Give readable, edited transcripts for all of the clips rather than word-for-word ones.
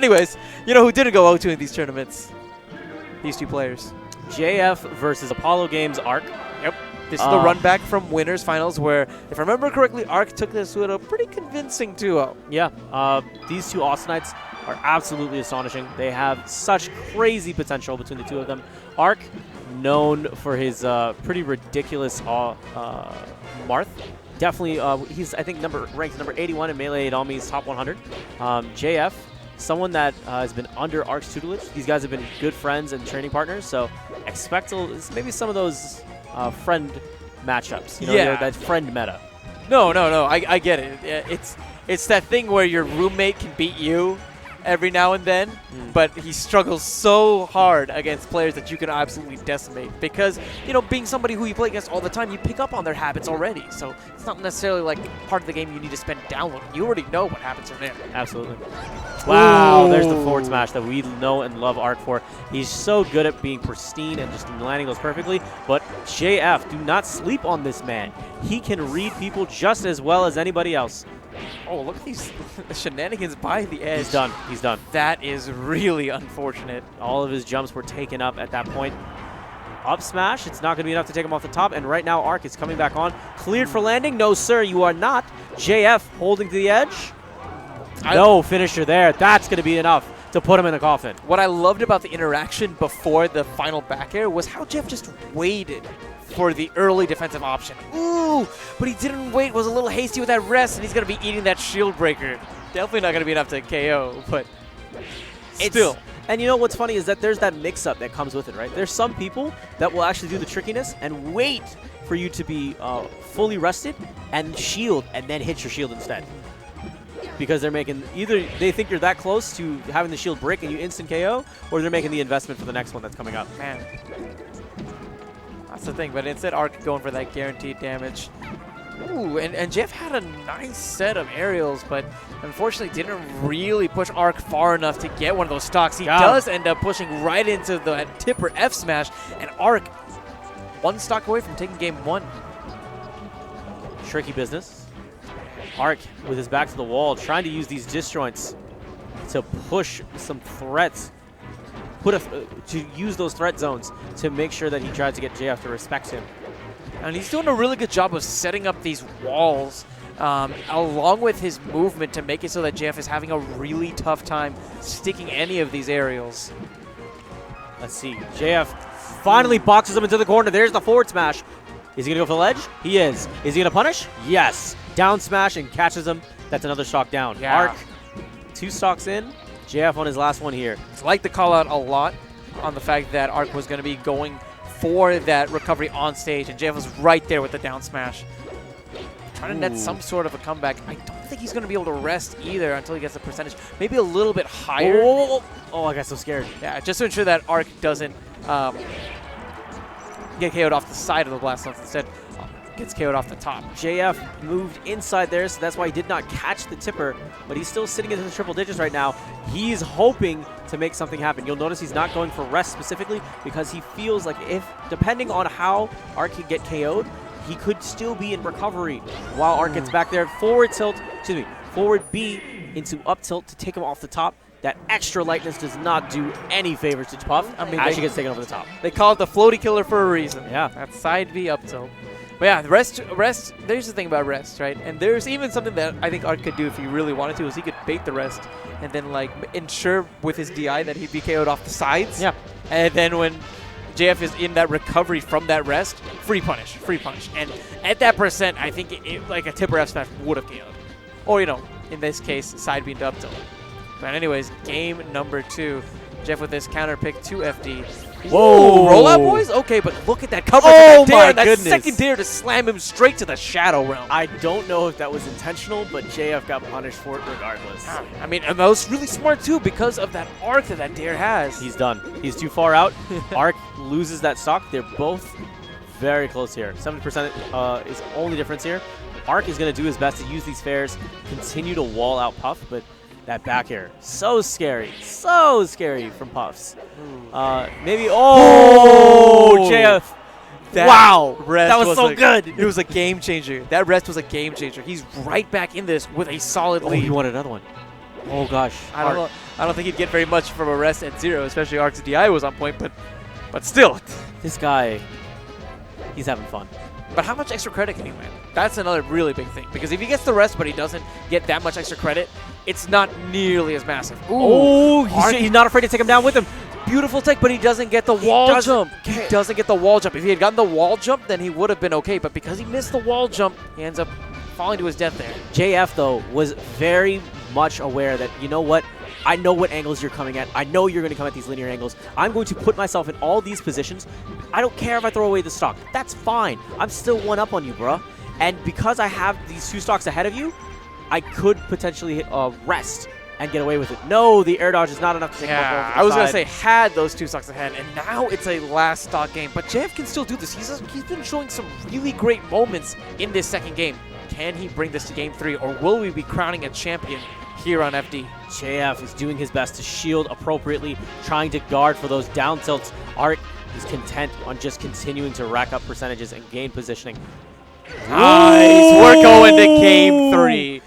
anyways, you know who didn't go 0-2 in these tournaments? These two players. JF versus Apollo Games Arc. Yep. This is the run back from winners finals where, if I remember correctly, Arc took this with a pretty convincing 2-0. Yeah. These two Austinites are absolutely astonishing. They have such crazy potential between the two of them. Arc, known for his pretty ridiculous Marth. Definitely, he's, I think, ranked number 81 in Melee Adomi's top 100. JF, someone that has been under Arc's tutelage. These guys have been good friends and training partners, so expect maybe some of those friend matchups. You know, that friend meta. No, I get it. It's that thing where your roommate can beat you every now and then, but he struggles so hard against players that you can absolutely decimate because, you know, being somebody who you play against all the time, you pick up on their habits already. So it's not necessarily like part of the game you need to spend downloading. You already know what happens from there. Absolutely. Wow, there's the forward smash that we know and love Arc for. He's so good at being pristine and just landing those perfectly, but JF, do not sleep on this man. He can read people just as well as anybody else. Oh, look at these shenanigans by the edge. He's done. He's done. That is really unfortunate. All of his jumps were taken up at that point. Up smash. It's not going to be enough to take him off the top. And right now, Arc is coming back on. Cleared for landing. No, sir, you are not. JF holding to the edge. No finisher there. That's going to be enough to put him in the coffin. What I loved about the interaction before the final back air was how Jeff just waited for the early defensive option. Ooh, but he didn't wait, was a little hasty with that rest, and he's going to be eating that shield breaker. Definitely not going to be enough to KO, but still. And you know what's funny is that there's that mix-up that comes with it, right? There's some people that will actually do the trickiness and wait for you to be fully rested and shield, and then hit your shield instead. Because they're making, either they think you're that close to having the shield break and you instant KO, or they're making the investment for the next one that's coming up. Man. That's the thing, but instead Arc going for that guaranteed damage. Ooh, and Jeff had a nice set of aerials, but unfortunately didn't really push Arc far enough to get one of those stocks. He does end up pushing right into the tipper F smash, and Arc one stock away from taking game one. Tricky business. Arc with his back to the wall, trying to use these disjoints to push some threats. To use those threat zones to make sure that he tries to get JF to respect him. And he's doing a really good job of setting up these walls along with his movement to make it so that JF is having a really tough time sticking any of these aerials. Let's see. JF finally boxes him into the corner. There's the forward smash. Is he going to go for the ledge? He is. Is he going to punish? Yes. Down smash and catches him. That's another stock down. Yeah. Arc, 2 stocks in. JF on his last one here. I like to call out a lot on the fact that Arc was going to be going for that recovery on stage, and JF was right there with the down smash. Trying to net some sort of a comeback. I don't think he's going to be able to rest either until he gets the percentage. Maybe a little bit higher. Oh, I got so scared. Yeah, just to ensure that Arc doesn't get KO'd off the side of the blast zone. Instead, gets KO'd off the top. JF moved inside there, so that's why he did not catch the tipper, but he's still sitting into the triple digits right now. He's hoping to make something happen. You'll notice he's not going for rest specifically because he feels like depending on how Arc can get KO'd, he could still be in recovery while Arc gets back there. Forward B into up tilt to take him off the top. That extra lightness does not do any favors to Puff. I mean, actually gets taken over the top. They call it the floaty killer for a reason. Yeah. That's side B up tilt. But yeah, rest, there's the thing about rest, right? And there's even something that I think Arc could do if he really wanted to, is he could bait the rest and then like ensure with his DI that he'd be KO'd off the sides. Yeah. And then when JF is in that recovery from that rest, free punish. And at that percent, I think like a tipper F smash would have KO'd. Or, you know, in this case, side B to up tilt. But anyways, game number 2. Jeff with this counter pick to FD. Whoa! Rollout, boys? Okay, but look at that coverage. Oh, that my goodness. second dare to slam him straight to the Shadow Realm. I don't know if that was intentional, but JF got punished for it regardless. I mean, and that was really smart, too, because of that arc that dare has. He's done. He's too far out. Arc loses that stock. They're both very close here. 70% is only difference here. Arc is going to do his best to use these fairs, continue to wall out Puff, but that back air, so scary from Puffs. Maybe, JF. Wow, that was so good. It was a game changer. That rest was a game changer. He's right back in this with a solid lead. He wanted another one. Oh, gosh. I don't know. I don't think he'd get very much from a rest at 0, especially Ark's DI was on point, but still. This guy, he's having fun. But how much extra credit can he win? That's another really big thing. Because if he gets the rest but he doesn't get that much extra credit, it's not nearly as massive. Ooh, he's not afraid to take him down with him. Beautiful take, but he doesn't get the wall jump. He doesn't get the wall jump. If he had gotten the wall jump, then he would have been okay. But because he missed the wall jump, he ends up falling to his death there. JF, though, was very much aware that, you know what? I know what angles you're coming at. I know you're going to come at these linear angles. I'm going to put myself in all these positions. I don't care if I throw away the stock. That's fine. I'm still one up on you, bruh. And because I have these 2 stocks ahead of you, I could potentially hit rest and get away with it. No, the air dodge is not enough to take him off. I was going to say had those 2 stocks ahead, and now it's a last stock game. But JF can still do this. He's been showing some really great moments in this second game. Can he bring this to game 3, or will we be crowning a champion here on FD? JF is doing his best to shield appropriately, trying to guard for those down tilts. Ark is content on just continuing to rack up percentages and gain positioning. Nice. We're going to game 3.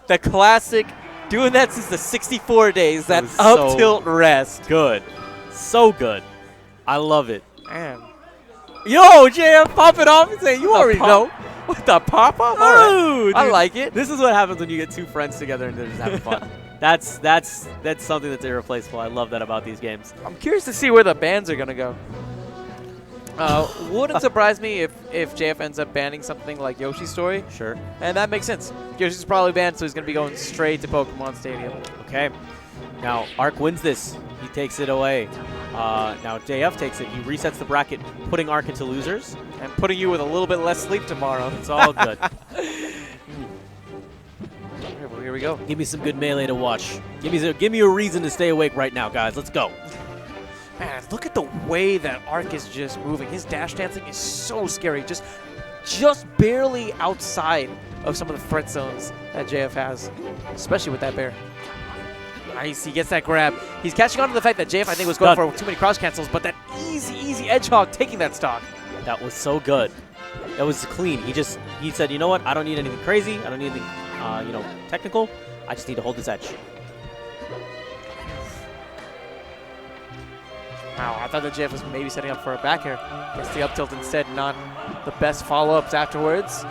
The classic, doing that since the 64 days, that up tilt rest. Good. So good. I love it. Man. Yo, JF, pop it off and say, you already know. What the pop-up? Oh, I like it. This is what happens when you get 2 friends together and they're just having fun. That's something that's irreplaceable. I love that about these games. I'm curious to see where the bans are going to go. Wouldn't surprise me if JF ends up banning something like Yoshi's Story. Sure. And that makes sense. Yoshi's probably banned, so he's going to be going straight to Pokemon Stadium. Okay. Now, Ark wins this. He takes it away. Now, JF takes it. He resets the bracket, putting Ark into losers. And putting you with a little bit less sleep tomorrow. It's all good. Here we go. Give me some good melee to watch. Give me a reason to stay awake right now, guys. Let's go. Man, look at the way that Ark is just moving. His dash dancing is so scary. Just barely outside of some of the threat zones that JF has, especially with that bear. Nice, he gets that grab. He's catching on to the fact that JF, I think, was going for too many cross cancels, but that easy edge hog taking that stock. That was so good. That was clean. He said, you know what? I don't need anything crazy. I don't need anything, technical. I just need to hold this edge. Wow, I thought that JF was maybe setting up for a back air. Gets the up tilt instead, not the best follow-ups afterwards.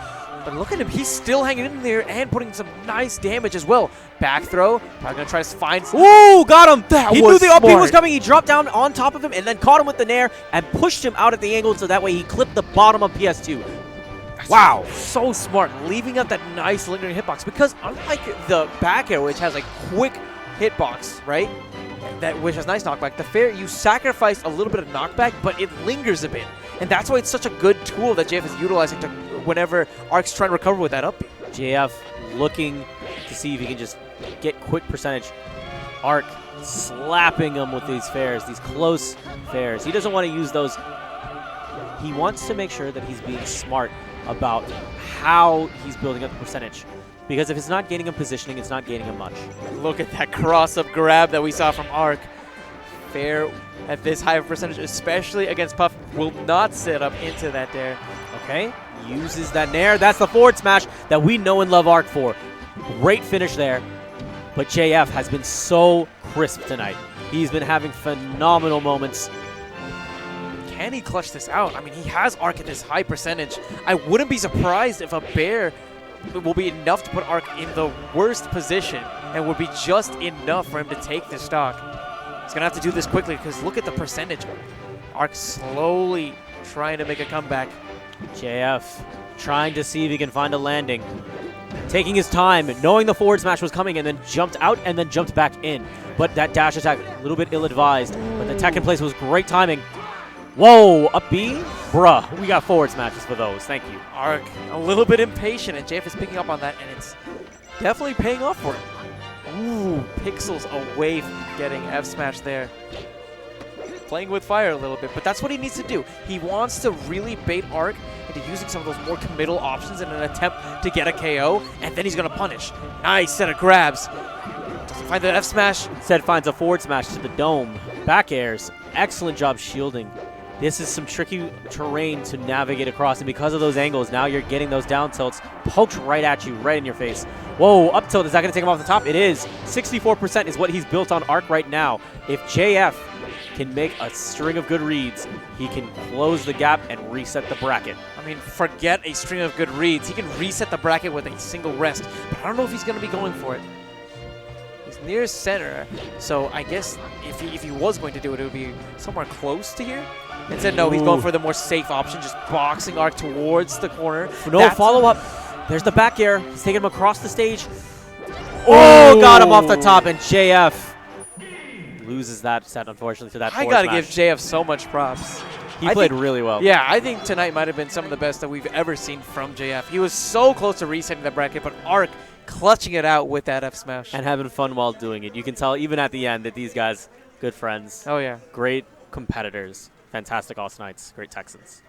But look at him, he's still hanging in there and putting some nice damage as well. Back throw, probably gonna try to find. Ooh, got him! He knew the up B was coming. He dropped down on top of him and then caught him with the nair and pushed him out at the angle so that way he clipped the bottom of PS2. Wow, so smart, leaving out that nice lingering hitbox, because unlike the back air, which has a quick hitbox, right? Which has nice knockback. The fair, you sacrifice a little bit of knockback, but it lingers a bit. And that's why it's such a good tool that JF is utilizing to whenever Ark's trying to recover with that up B. JF looking to see if he can just get quick percentage. Ark slapping him with these fairs, these close fairs. He doesn't want to use those. He wants to make sure that he's being smart about how he's building up the percentage. Because if it's not gaining him positioning, it's not gaining him much. Look at that cross-up grab that we saw from Ark. Fair at this high of percentage, especially against Puff, will not set up into that dare. Okay, uses that nair. That's the forward smash that we know and love Ark for. Great finish there. But JF has been so crisp tonight. He's been having phenomenal moments. Can he clutch this out? I mean, he has Ark at this high percentage. I wouldn't be surprised if a bear will be enough to put Ark in the worst position and would be just enough for him to take this stock. He's going to have to do this quickly because look at the percentage. Ark slowly trying to make a comeback. JF trying to see if he can find a landing. Taking his time, knowing the forward smash was coming, and then jumped out and then jumped back in. But that dash attack, a little bit ill-advised. But the attack in place was great timing. Whoa, up B? Bruh, we got forward smashes for those. Thank you. Ark a little bit impatient, and JF is picking up on that, and it's definitely paying off for him. Ooh, pixels away from getting F-smash there. Playing with fire a little bit, but that's what he needs to do. He wants to really bait Ark into using some of those more committal options in an attempt to get a KO, and then he's going to punish. Nice set of grabs. Doesn't find the F-smash. Instead finds a forward smash to the dome. Back airs. Excellent job shielding. This is some tricky terrain to navigate across, and because of those angles, now you're getting those down tilts poked right at you, right in your face. Whoa, up tilt. Is that going to take him off the top? It is. 64% is what he's built on Arc right now. If JF can make a string of good reads, he can close the gap and reset the bracket. I mean, forget a string of good reads. He can reset the bracket with a single rest, but I don't know if he's going to be going for it. He's near center, so I guess if he was going to do it, it would be somewhere close to here. Instead, no, he's going for the more safe option, just boxing Arc towards the corner. No, follow-up. There's the back air. He's taking him across the stage. Oh, got him off the top, and JF loses that set, unfortunately, to that I got to give JF so much props. He played really well. Yeah, I think tonight might have been some of the best that we've ever seen from JF. He was so close to resetting the bracket, but Arc clutching it out with that F smash. And having fun while doing it. You can tell even at the end that these guys, good friends. Oh, yeah. Great competitors. Fantastic Austinites. Great Texans.